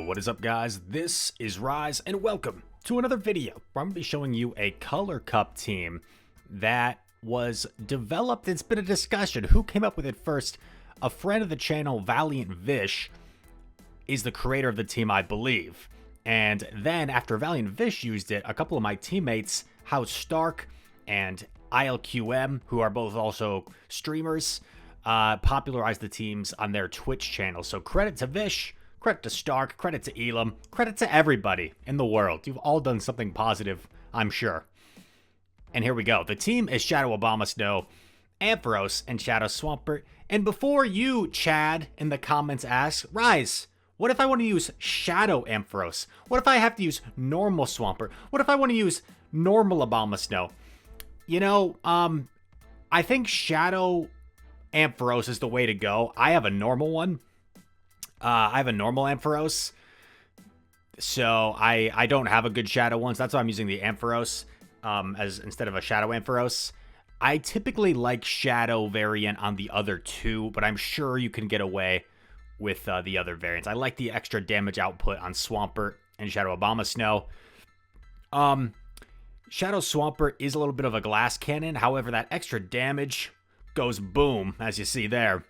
What is up, guys? This is Rise, and welcome to another video where I'm going to be showing you a Color Cup team that was developed. It's been a discussion. Who came up with it first? A friend of the channel, Valiant Vish, is the creator of the team, I believe. And then after Valiant Vish used it, a couple of my teammates, House Stark and ILQM, who are both also streamers, popularized the teams on their Twitch channel. So credit to Vish, credit to Stark, credit to Elam, credit to everybody in the world. You've all done something positive, I'm sure. And here we go. The team is Shadow Abominable, Ampharos, and Shadow Swampert. And before you, Chad, in the comments ask, Rise, what if I want to use Shadow Ampharos? What if I have to use normal Swampert? What if I want to use normal Abominable? You know, I think Shadow Ampharos is the way to go. I have a normal one. I have a normal Ampharos. So I don't have a good Shadow one. So that's why I'm using the Ampharos as instead of a Shadow Ampharos. I typically like Shadow variant on the other two, but I'm sure you can get away with the other variants. I like the extra damage output on Swampert and Shadow Abominable. Shadow Swampert is a little bit of a glass cannon. However, that extra damage goes boom, as you see there.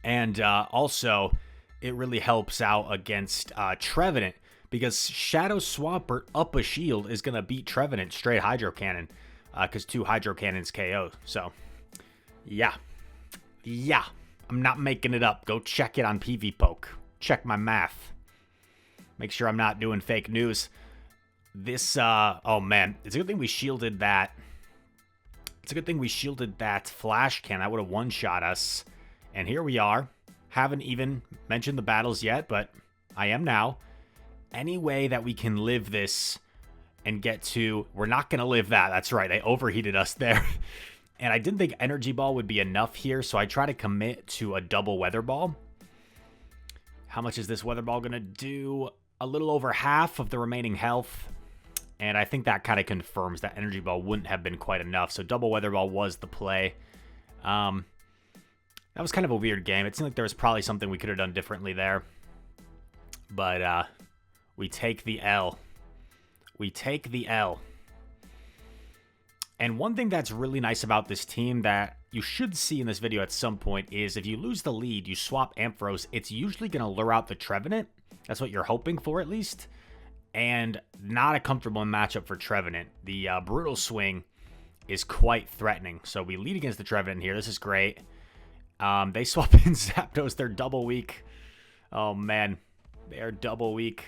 And also, it really helps out against Trevenant, because Shadow Swampert up a shield is going to beat Trevenant straight Hydro Cannon, because 2 Hydro Cannons KO. So, yeah. I'm not making it up. Go check it on PvPoke. Check my math. Make sure I'm not doing fake news. This, oh man, it's a good thing we shielded that. It's a good thing we shielded that flash cannon. That would have one-shot us. And here we are. Haven't even mentioned the battles yet, but I am now. Any way that we can live this and get to... We're not going to live that. That's right. They overheated us there. And I didn't think Energy Ball would be enough here, so I try to commit to a double Weather Ball. How much is this Weather Ball going to do? A little over half of the remaining health. And I think that kind of confirms that Energy Ball wouldn't have been quite enough. So double Weather Ball was the play. That was kind of a weird game. It seemed like there was probably something we could have done differently there. But we take the L. We take the L. And one thing that's really nice about this team that you should see in this video at some point is if you lose the lead, you swap Ampharos, it's usually going to lure out the Trevenant. That's what you're hoping for, at least. And not a comfortable matchup for Trevenant. The Brutal Swing is quite threatening. So we lead against the Trevenant here. This is great. They swap in Zapdos. They're double weak. Oh, man. They are double weak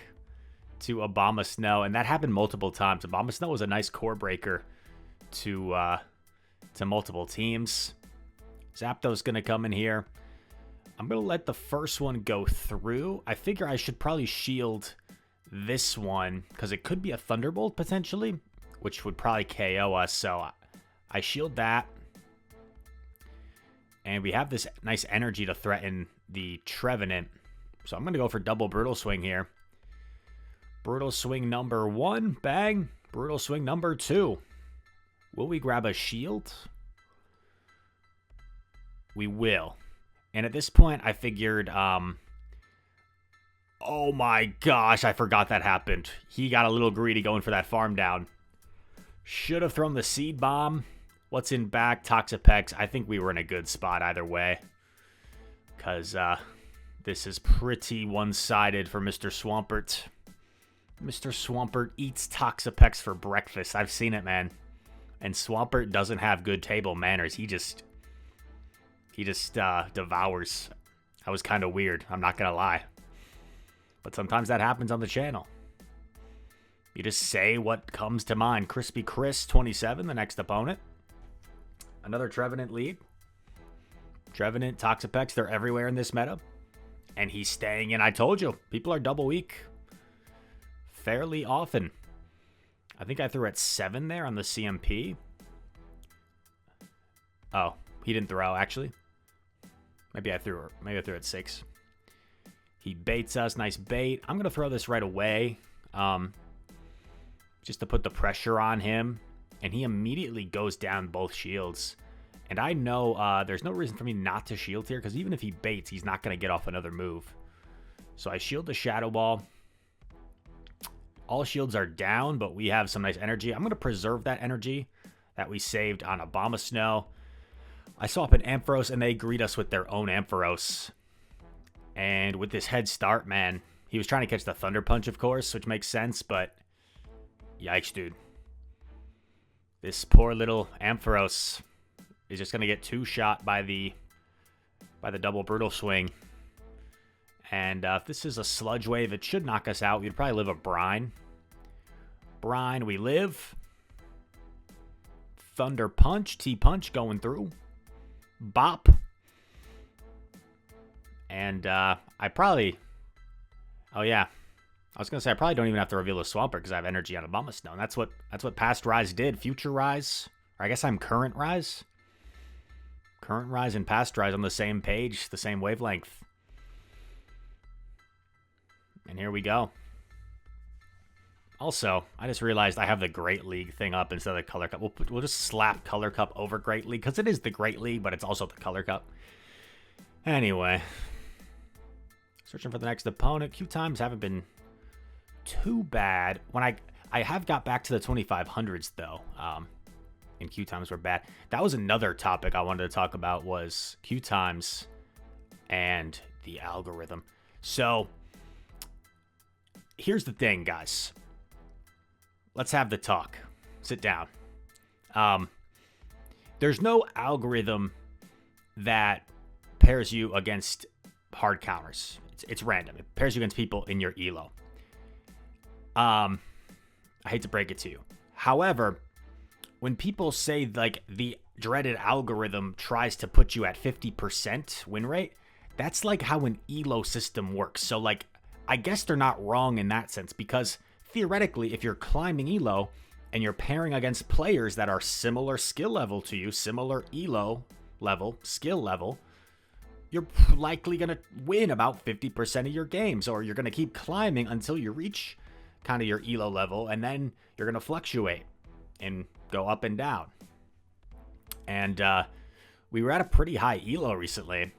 to Abominable. And that happened multiple times. Abominable was a nice core breaker to multiple teams. Zapdos going to come in here. I'm going to let the first one go through. I figure I should probably shield this one because it could be a Thunderbolt potentially, which would probably KO us. So I shield that. And we have this nice energy to threaten the Trevenant. So I'm going to go for double Brutal Swing here. Brutal Swing number 1. Bang. Brutal Swing number 2. Will we grab a shield? We will. And at this point, I figured... Oh my gosh, I forgot that happened. He got a little greedy going for that farm down. Should have thrown the Seed Bomb. What's in back? Toxapex. I think we were in a good spot either way. Because this is pretty one-sided for Mr. Swampert. Mr. Swampert eats Toxapex for breakfast. I've seen it, man. And Swampert doesn't have good table manners. He just devours. That was kind of weird. I'm not going to lie. But sometimes that happens on the channel. You just say what comes to mind. Crispy Chris, 27, the next opponent. Another Trevenant lead. Trevenant, Toxapex, they're everywhere in this meta. And he's staying in. I told you, people are double weak fairly often. I think I threw at 7 there on the CMP. Oh, he didn't throw, actually. Maybe I threw at 6. He baits us. Nice bait. I'm going to throw this right away. Just to put the pressure on him. And he immediately goes down both shields. And I know there's no reason for me not to shield here, because even if he baits, he's not going to get off another move. So I shield the Shadow Ball. All shields are down, but we have some nice energy. I'm going to preserve that energy that we saved on Abominable. I saw up an Ampharos, and they greet us with their own Ampharos. And with this head start, man, he was trying to catch the Thunder Punch, of course, which makes sense, but yikes, dude. This poor little Ampharos is just going to get two-shot by the double Brutal Swing. And if this is a Sludge Wave, it should knock us out. We'd probably live a Brine. Brine, we live. Thunder Punch, T-Punch going through. Bop. And I probably... Oh, yeah. I was going to say, I probably don't even have to reveal the Swampert because I have energy on Abominable. That's what past Rise did. Future Rise. Or I guess I'm current Rise. Current Rise and past Rise on the same page, the same wavelength. And here we go. Also, I just realized I have the Great League thing up instead of the Color Cup. We'll just slap Color Cup over Great League because it is the Great League, but it's also the Color Cup. Anyway. Searching for the next opponent. Queue times haven't been too bad. When I have got back to the 2500s, though. And queue times were bad. That was another topic I wanted to talk about was queue times and the algorithm. So... here's the thing, guys. Let's have the talk. Sit down. There's no algorithm that pairs you against hard counters. It's random. It pairs you against people in your elo. I hate to break it to you. However, when people say like the dreaded algorithm tries to put you at 50% win rate, that's like how an elo system works. So like, I guess they're not wrong in that sense because theoretically, if you're climbing elo and you're pairing against players that are similar skill level to you, similar elo level, skill level, you're likely going to win about 50% of your games, or you're going to keep climbing until you reach kind of your elo level, and then you're going to fluctuate and go up and down. And we were at a pretty high elo recently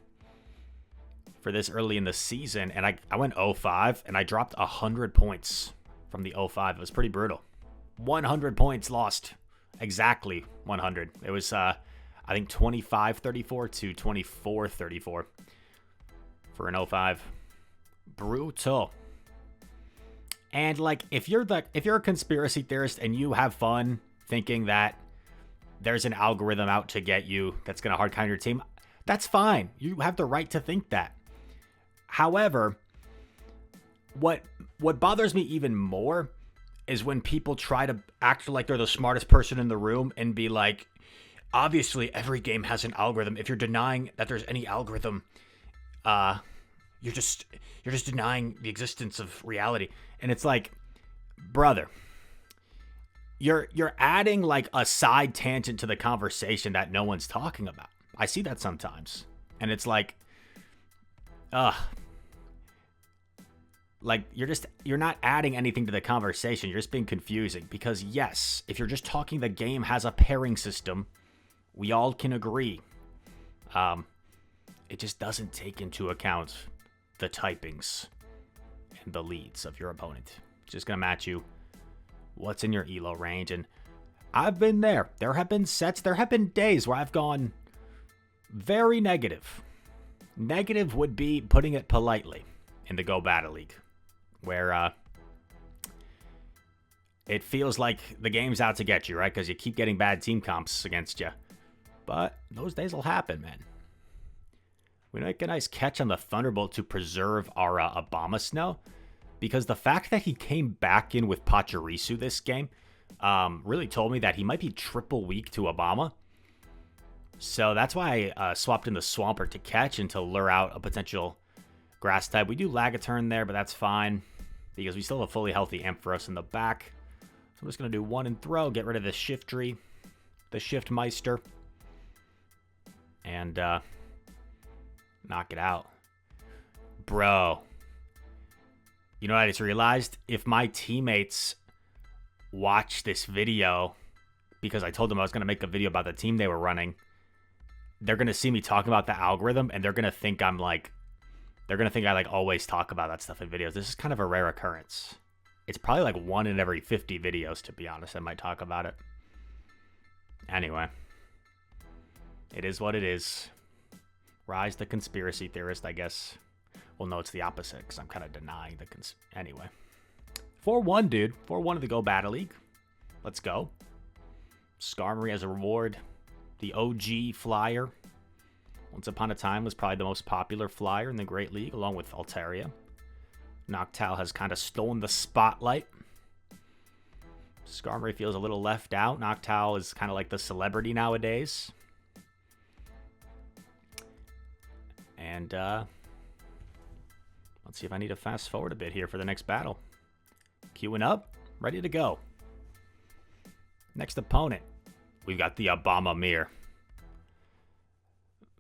for this early in the season, and I went 0-5, and I dropped 100 points from the 0-5. It was pretty brutal. 100 points lost. Exactly 100. It was, I think, 25-34 to 24-34 for an 0-5. Brutal. And, like, if you're a conspiracy theorist and you have fun thinking that there's an algorithm out to get you that's going to hard counter your team, that's fine. You have the right to think that. However, what bothers me even more is when people try to act like they're the smartest person in the room and be like, obviously every game has an algorithm. If you're denying that there's any algorithm, you're just denying the existence of reality. And it's like, brother, you're adding like a side tangent to the conversation that no one's talking about. I see that sometimes. And it's like, like you're not adding anything to the conversation. You're just being confusing because yes, if you're just talking the game has a pairing system, we all can agree. It just doesn't take into account the typings and the leads of your opponent. It's just going to match you what's in your elo range. And I've been there. There have been sets, there have been days where I've gone very negative. Negative would be putting it politely in the Go Battle League, where it feels like the game's out to get you, right? Because you keep getting bad team comps against you. But those days will happen, man. We make a nice catch on the Thunderbolt to preserve our Abominable, because the fact that he came back in with Pachirisu this game really told me that he might be triple weak to Obama. So that's why I swapped in the Swampert to catch and to lure out a potential grass type. We do lag a turn there, but that's fine because we still have a fully healthy Ampharos in the back. So I'm just going to do one and throw, get rid of the Shiftry, the Shift Meister, and knock it out. Bro, you know what I just realized? If my teammates watch this video, because I told them I was going to make a video about the team they were running, they're going to see me talking about the algorithm, and they're going to think I'm like They're going to think I like always talk about that stuff in videos. This is kind of a rare occurrence. It's probably like 1 in every 50 videos, to be honest. I might talk about it. Anyway. It is what it is. Rise the conspiracy theorist, I guess. Well, no, it's the opposite, because I'm kind of denying the Anyway. 4-1, dude. 4-1 of the Go Battle League. Let's go. Skarmory as a reward. The OG flyer. Once upon a time was probably the most popular flyer in the Great League, along with Altaria. Noctowl has kind of stolen the spotlight. Skarmory feels a little left out. Noctowl is kind of like the celebrity nowadays. And let's see if I need to fast forward a bit here for the next battle. Queuing up, ready to go. Next opponent, we've got the Abominable.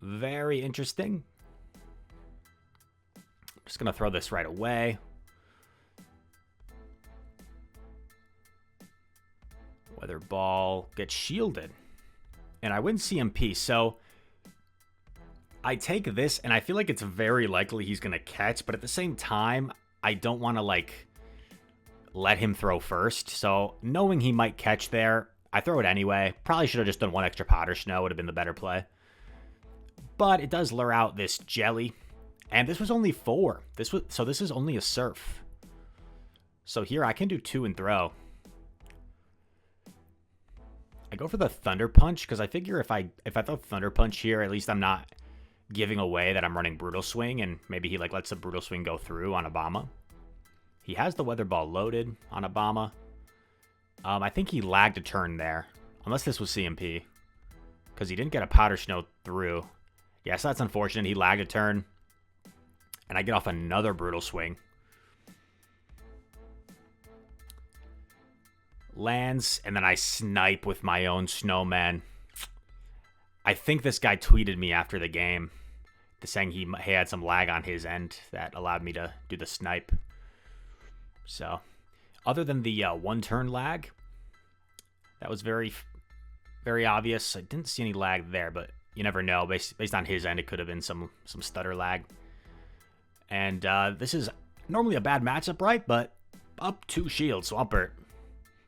Very interesting. Just going to throw this right away. Weather Ball gets shielded. And I win CMP. So I take this, and I feel like it's very likely he's going to catch. But at the same time, I don't want to, like, let him throw first. So knowing he might catch there, I throw it anyway. Probably should have just done 1 extra Powder Snow. Would have been the better play. But it does lure out this Jelly. And this was only 4. So this is only a Surf. So here I can do 2 and throw. I go for the Thunder Punch because I figure if I throw Thunder Punch here, at least I'm not giving away that I'm running Brutal Swing, and maybe he like lets the Brutal Swing go through on Obama. He has the Weather Ball loaded on Obama. I think he lagged a turn there, unless this was CMP, because he didn't get a Powder Snow through. Yes, that's unfortunate. He lagged a turn. And I get off another Brutal Swing. Lands, and then I snipe with my own Snowman. I think this guy tweeted me after the game, saying he had some lag on his end that allowed me to do the snipe. So, other than the 1-turn lag, that was very, very obvious. I didn't see any lag there, but you never know. Based on his end, it could have been some stutter lag. And this is normally a bad matchup, right? But up 2 shields, Swampert.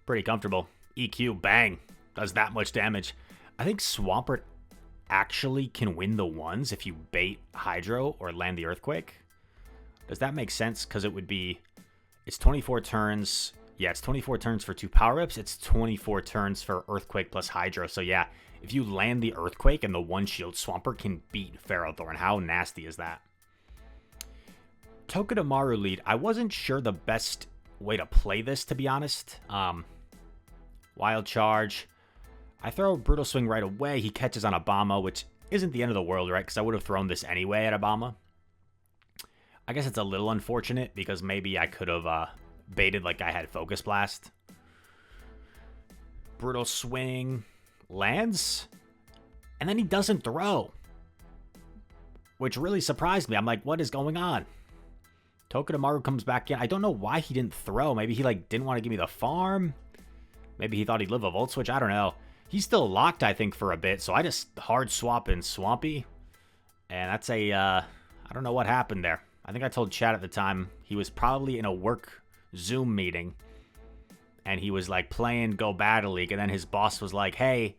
Pretty comfortable. EQ, bang. Does that much damage. I think Swampert actually can win the 1s if you bait Hydro or land the Earthquake. Does that make sense? Because it would be... It's 24 turns. Yeah, it's 24 turns for 2 power-ups. It's 24 turns for Earthquake plus Hydro. So yeah, if you land the Earthquake and the 1 shield, Swampert can beat Ferrothorn. How nasty is that? Togedemaru lead. I wasn't sure the best way to play this, to be honest. Wild Charge. I throw Brutal Swing right away. He catches on Obama, which isn't the end of the world, right? Because I would have thrown this anyway at Obama. I guess it's a little unfortunate because maybe I could have baited like I had Focus Blast. Brutal Swing lands. And then he doesn't throw. Which really surprised me. I'm like, what is going on? Togedemaru comes back in. I don't know why he didn't throw. Maybe he like didn't want to give me the farm. Maybe he thought he'd live a Volt Switch. I don't know. He's still locked, I think, for a bit. So I just hard swap in Swampy. And that's a, I don't know what happened there. I think I told Chad at the time he was probably in a work Zoom meeting. And he was like playing Go Battle League. And then his boss was like, hey,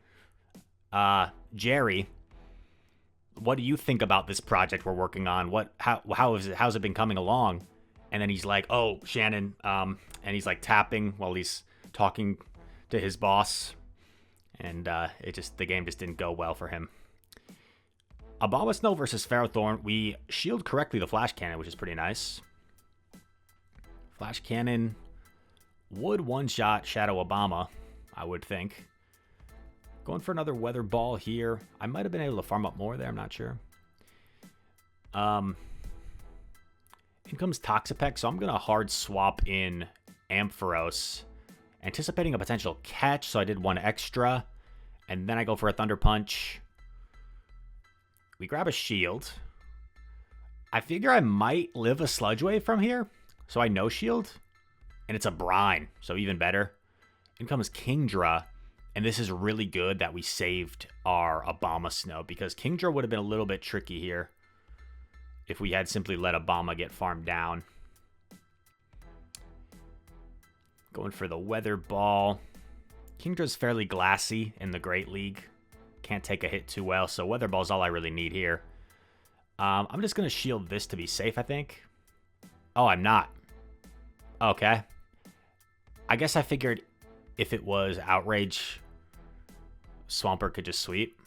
Jerry, what do you think about this project we're working on? How's it been coming along? And then he's like, oh, Shannon. And he's like tapping while he's talking to his boss. And the game just didn't go well for him. Abominable versus Ferrothorn. We shield correctly the Flash Cannon, which is pretty nice. Flash Cannon would one-shot Shadow Obama, I would think. Going for another Weather Ball here. I might have been able to farm up more there, I'm not sure. In comes Toxapex, so I'm going to hard swap in Ampharos, anticipating a potential catch, so I did 1 extra. And then I go for a Thunder Punch. We grab a shield. I figure I might live a Sludge Wave from here, so I no shield. And it's a Brine, so even better. In comes Kingdra, and this is really good that we saved our Obama Snow, because Kingdra would have been a little bit tricky here. if we had simply let Obama get farmed down. Going for the Weather Ball. Kingdra's fairly glassy in the Great League. Can't take a hit too well, so Weather Ball's all I really need here. I'm just going to shield this to be safe, I think. Oh, I'm not. Okay. I guess I figured if it was Outrage, Swampert could just sweep.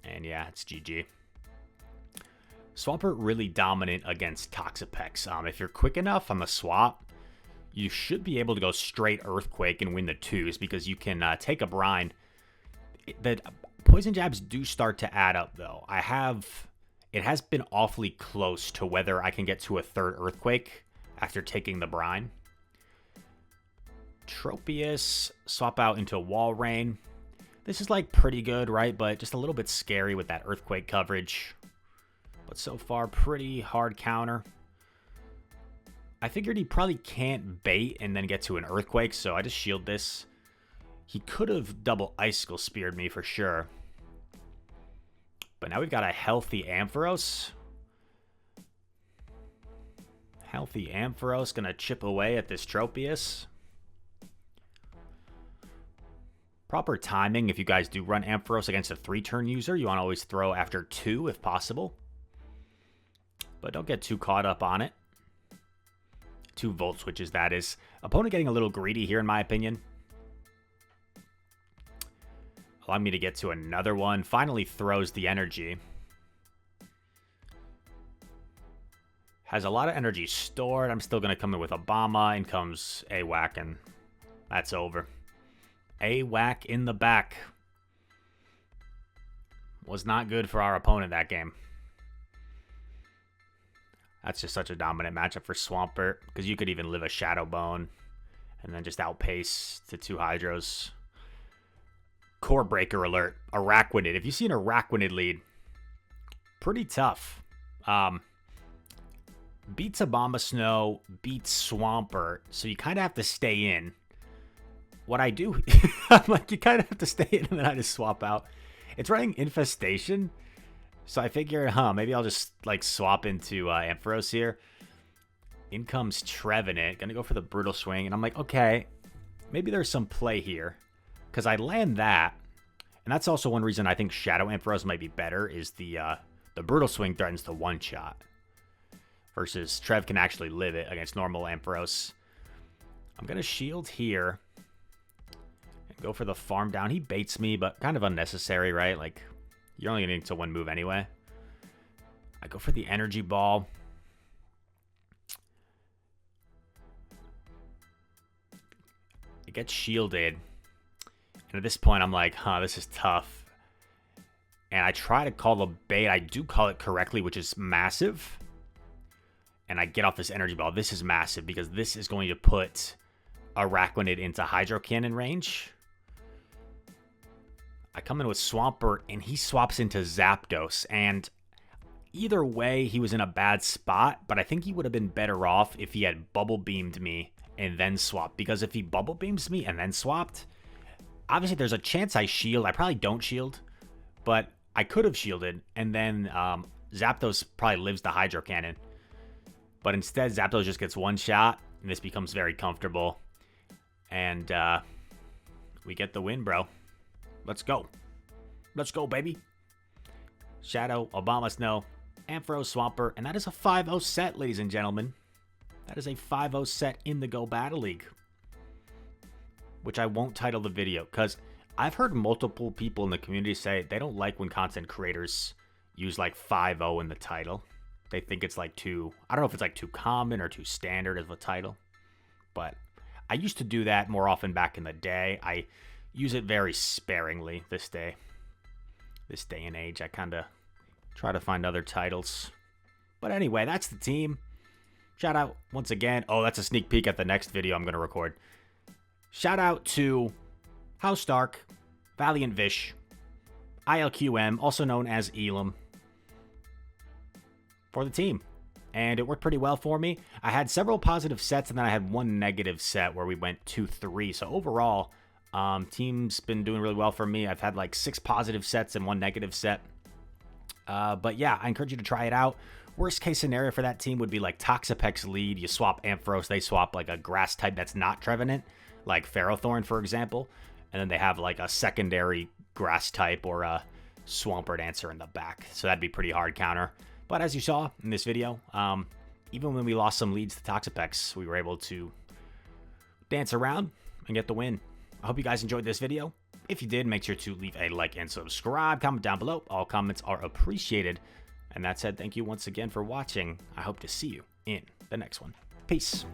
And yeah, it's GG. Swampert really dominant against Toxapex. If you're quick enough on the swap, you should be able to go straight Earthquake and win the twos because you can take a brine. The poison jabs do start to add up, though. It has been awfully close to whether I can get to a third Earthquake after taking the brine. Tropius, swap out into Wall Rain. This is like pretty good, right? But just a little bit scary with that Earthquake coverage. But so far, pretty hard counter. I figured he probably can't bait and then get to an Earthquake, so I just shield this. He could have double Icicle Speared me for sure. But now we've got a healthy Ampharos. Healthy Ampharos gonna chip away at this Tropius. Proper timing, if you guys do run Ampharos against a 3-turn user, you want to always throw after 2 if possible. But don't get too caught up on it. 2 Volt Switches, that is. Opponent getting a little greedy here, in my opinion. Allowing me to get to another one. Finally throws the energy. Has a lot of energy stored. I'm still going to come in with Obama. In comes AWAC, and that's over. AWAC in the back. Was not good for our opponent that game. That's just such a dominant matchup for Swampert, because you could even live a Shadow Bone and then just outpace to 2 Hydros. Core Breaker alert. Araquanid. If you see an Araquanid lead, pretty tough. Beats Abomasnow, beats Swampert, so you kind of have to stay in. What I do, I'm like, you kind of have to stay in, and then I just swap out. It's running Infestation, so I figured, maybe I'll just like swap into Ampharos here. In comes Trevenant, gonna go for the Brutal Swing, and I'm like, okay, maybe there's some play here, because I land that, and that's also one reason I think Shadow Ampharos might be better, is the Brutal Swing threatens to one-shot, versus Trev can actually live it against normal Ampharos. I'm gonna shield here. Go for the farm down. He baits me, but kind of unnecessary, right? Like, you're only getting to 1 move anyway. I go for the energy ball. It gets shielded. And at this point, I'm like, this is tough. And I try to call the bait. I do call it correctly, which is massive. And I get off this energy ball. This is massive because this is going to put Araquanid into Hydro Cannon range. I come in with Swampert, and he swaps into Zapdos, and either way, he was in a bad spot, but I think he would have been better off if he had Bubble Beamed me and then swapped, because if he Bubble Beams me and then swapped, obviously there's a chance I shield. I probably don't shield, but I could have shielded, and then Zapdos probably lives the Hydro Cannon, but instead Zapdos just gets 1 shot, and this becomes very comfortable, and we get the win, bro. Let's go. Let's go, baby. Shadow, Abomasnow, Ampharos, Swampert, and that is a 5-0 set, ladies and gentlemen. That is a 5-0 set in the Go Battle League, which I won't title the video, because I've heard multiple people in the community say they don't like when content creators use like 5-0 in the title. They think it's like too, I don't know if it's like too common or too standard of a title, but I used to do that more often back in the day. I use it very sparingly this day and age. I kind of try to find other titles. But anyway, that's the team. Shout out once again. Oh, that's a sneak peek at the next video I'm going to record. Shout out to House Stark, Valiant Vish, ILQM, also known as Elam, for the team. And it worked pretty well for me. I had several positive sets, and then I had 1 negative set where we went 2-3. So overall, Team's been doing really well for me. I've had like 6 positive sets and 1 negative set. But yeah, I encourage you to try it out. Worst case scenario for that team would be like Toxapex lead. You swap Ampharos, they swap like a grass type that's not Trevenant, like Ferrothorn, for example. And then they have like a secondary grass type or a Swampert answer in the back. So that'd be pretty hard counter. But as you saw in this video, even when we lost some leads to Toxapex, we were able to dance around and get the win. I hope you guys enjoyed this video. If you did, make sure to leave a like and subscribe. Comment down below. All comments are appreciated. And that said, thank you once again for watching. I hope to see you in the next one. Peace.